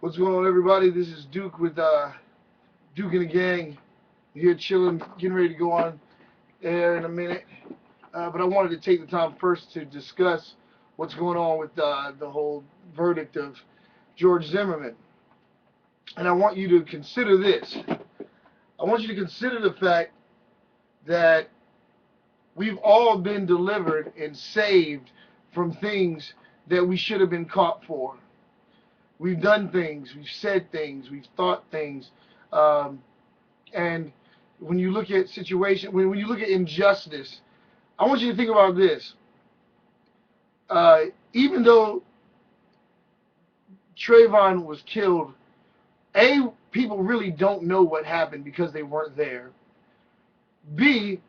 What's going on, everybody? This is Duke with Duke and the Gang. Here chilling, getting ready to go on air in a minute. But I wanted to take the time first to discuss what's going on with the whole verdict of George Zimmerman. And I want you to consider this. I want you to consider the fact that we've all been delivered and saved from things that we should have been caught for. We've done things, we've said things, we've thought things, and when you look at when you look at injustice, I want you to think about this. Even though Trayvon was killed, people really don't know what happened because they weren't there. B,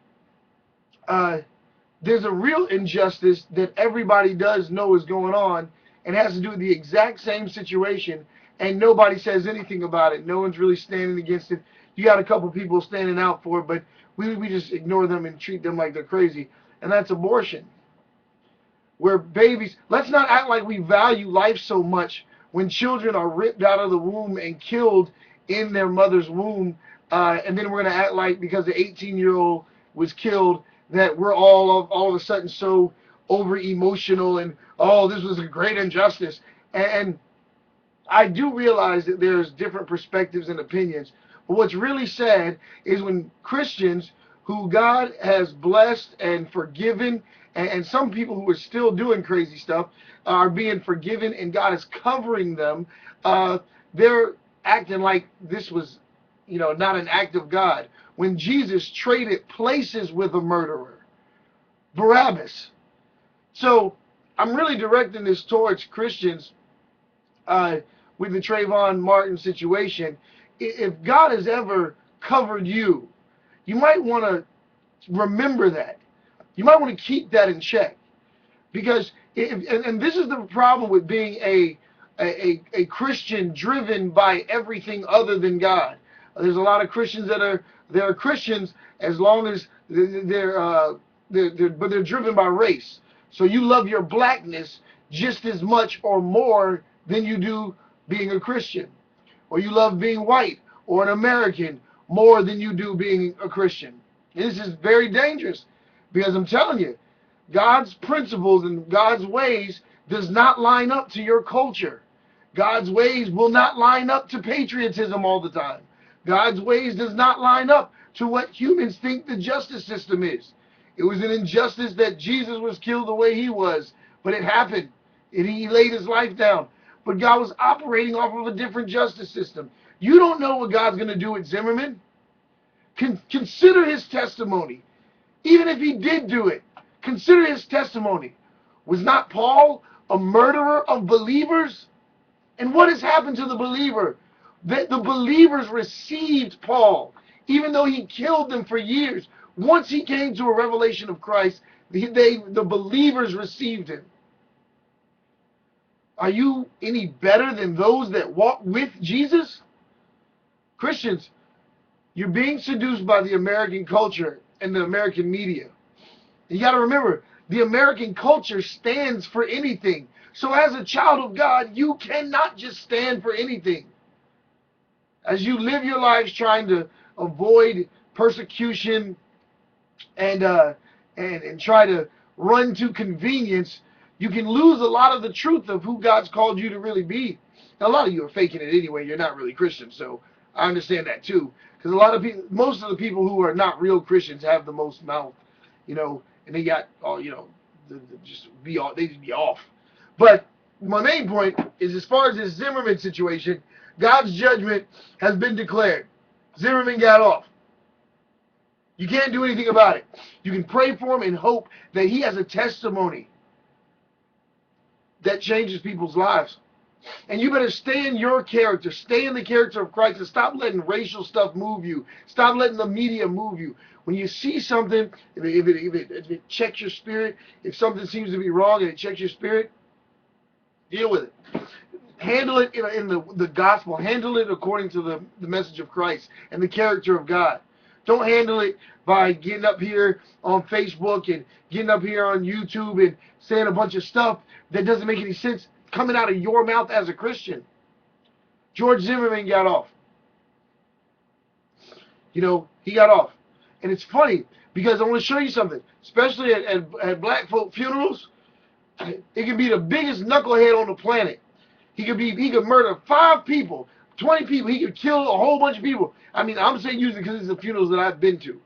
there's a real injustice that everybody does know is going on and has to do with the exact same situation, and nobody says anything about it. No one's really standing against it. You got a couple people standing out for it, but we just ignore them and treat them like they're crazy, and that's abortion. Where babies, let's not act like we value life so much when children are ripped out of the womb and killed in their mother's womb, and then we're going to act like because the 18-year-old was killed that we're all of a sudden so over emotional and, oh, this was a great injustice. And I do realize that there's different perspectives and opinions, but what's really sad is when Christians who God has blessed and forgiven, and some people who are still doing crazy stuff are being forgiven and God is covering them, they're acting like this was, not an act of God. When Jesus traded places with a murderer, Barabbas. So I'm really directing this towards Christians with the Trayvon Martin situation. If God has ever covered you, you might want to remember that. You might want to keep that in check. Because, and this is the problem with being a Christian driven by everything other than God. There's a lot of Christians that are Christians as long as they're driven by race. So you love your blackness just as much or more than you do being a Christian. Or you love being white or an American more than you do being a Christian. This is very dangerous because I'm telling you, God's principles and God's ways does not line up to your culture. God's ways will not line up to patriotism all the time. God's ways does not line up to what humans think the justice system is. It was an injustice that Jesus was killed the way he was, but it happened, and he laid his life down. But God was operating off of a different justice system. You don't know what God's going to do with Zimmerman. Consider his testimony. Even if he did do it, consider his testimony. Was not Paul a murderer of believers? And what has happened to the believer? That the believers received Paul, even though he killed them for years. Once he came to a revelation of Christ, the believers received him. Are you any better than those that walk with Jesus? Christians, you're being seduced by the American culture and the American media. You got to remember, the American culture stands for anything. So as a child of God, you cannot just stand for anything. As you live your lives trying to avoid persecution and try to run to convenience, you can lose a lot of the truth of who God's called you to really be. Now, a lot of you are faking it anyway. You're not really Christians, so I understand that too. Because a lot of people, most of the people who are not real Christians have the most mouth, and they got all, they just be off. But my main point is, as far as this Zimmerman situation, God's judgment has been declared. Zimmerman got off. You can't do anything about it. You can pray for him and hope that he has a testimony that changes people's lives. And you better stay in your character. Stay in the character of Christ and stop letting racial stuff move you. Stop letting the media move you. When you see something, if it checks your spirit, if something seems to be wrong and it checks your spirit, deal with it. Handle it in the gospel. Handle it according to the message of Christ and the character of God. Don't handle it by getting up here on Facebook and getting up here on YouTube and saying a bunch of stuff that doesn't make any sense coming out of your mouth as a Christian. George Zimmerman got off. He got off. And it's funny because I want to show you something, especially at black folk funerals. It can be the biggest knucklehead on the planet. He could murder 5 people, 20 people. He could kill a whole bunch of people. I mean, I'm saying usually because it's the funerals that I've been to.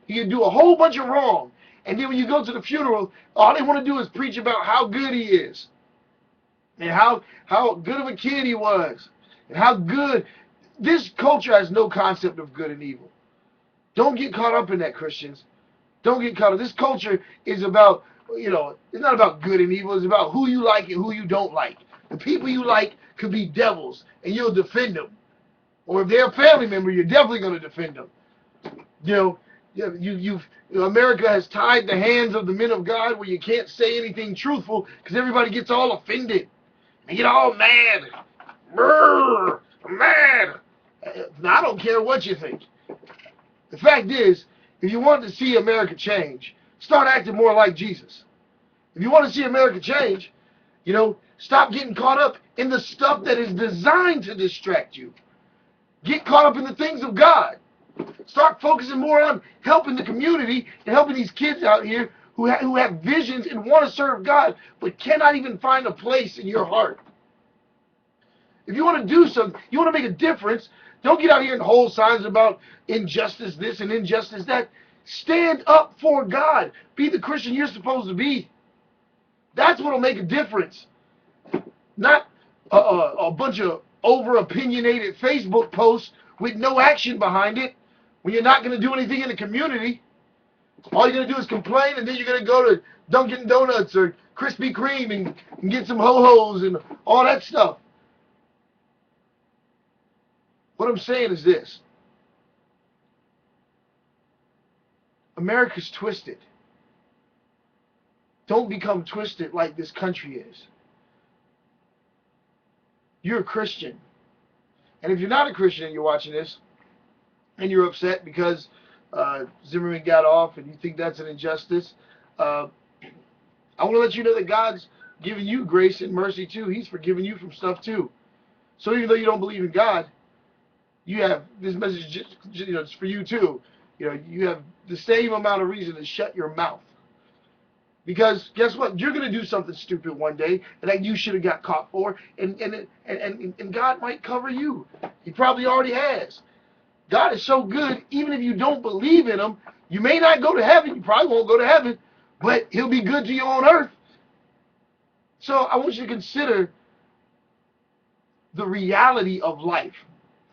He could do a whole bunch of wrong. And then when you go to the funeral, all they want to do is preach about how good he is. And how good of a kid he was. And how good. This culture has no concept of good and evil. Don't get caught up in that, Christians. Don't get caught up. This culture is about, it's not about good and evil. It's about who you like and who you don't like. The people you like could be devils, and you'll defend them. Or if they're a family member, you're definitely going to defend them. America has tied the hands of the men of God where you can't say anything truthful because everybody gets all offended. They get all mad. Brrr, I'm mad. Now, I don't care what you think. The fact is, if you want to see America change, start acting more like Jesus. If you want to see America change, stop getting caught up in the stuff that is designed to distract you. Get caught up in the things of God. Start focusing more on helping the community and helping these kids out here who have visions and want to serve God, but cannot even find a place in your heart. If you want to do something, you want to make a difference, don't get out here and hold signs about injustice this and injustice that. Stand up for God. Be the Christian you're supposed to be. That's what will make a difference. Not a bunch of over-opinionated Facebook posts with no action behind it when you're not going to do anything in the community. All you're going to do is complain, and then you're going to go to Dunkin' Donuts or Krispy Kreme and get some ho-hos and all that stuff. What I'm saying is this. America's twisted. Don't become twisted like this country is. You're a Christian. And if you're not a Christian and you're watching this, and you're upset because Zimmerman got off and you think that's an injustice, I want to let you know that God's giving you grace and mercy too. He's forgiving you from stuff too. So even though you don't believe in God, you have this message it's for you too. You have the same amount of reason to shut your mouth. Because guess what? You're going to do something stupid one day that you should have got caught for, and God might cover you. He probably already has. God is so good, even if you don't believe in him, you may not go to heaven. You probably won't go to heaven, but he'll be good to you on earth. So I want you to consider the reality of life,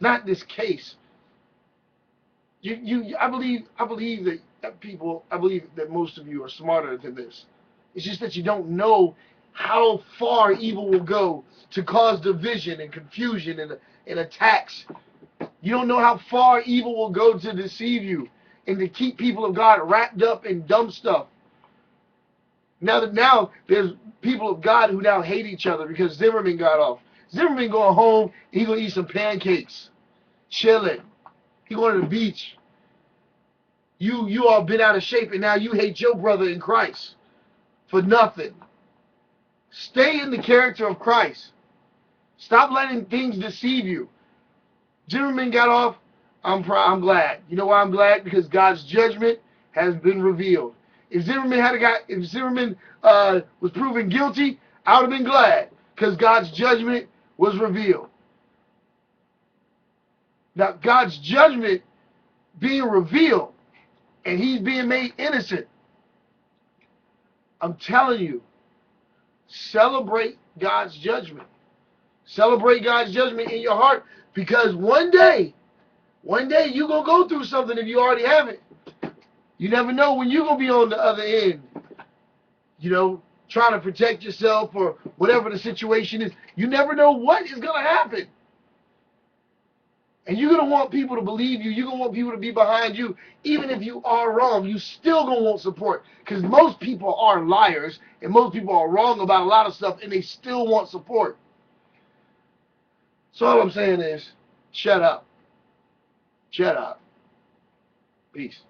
not this case. I believe that most of you are smarter than this. It's just that you don't know how far evil will go to cause division and confusion and attacks. You don't know how far evil will go to deceive you and to keep people of God wrapped up in dumb stuff. Now there's people of God who now hate each other because Zimmerman got off. Zimmerman going home, he gonna eat some pancakes, chilling. He going to the beach. You all been out of shape, and now you hate your brother in Christ for nothing. Stay in the character of Christ. Stop letting things deceive you. Zimmerman got off. I'm glad. You know why I'm glad? Because God's judgment has been revealed. If Zimmerman was proven guilty, I would have been glad because God's judgment was revealed. Now, God's judgment being revealed and he's being made innocent, I'm telling you, celebrate God's judgment. Celebrate God's judgment in your heart, because one day you're going to go through something if you already haven't. You never know when you're going to be on the other end, trying to protect yourself or whatever the situation is. You never know what is going to happen. And you're going to want people to believe you. You're going to want people to be behind you. Even if you are wrong, you still going to want support. Because most people are liars, and most people are wrong about a lot of stuff, and they still want support. So all I'm saying is, shut up. Shut up. Peace.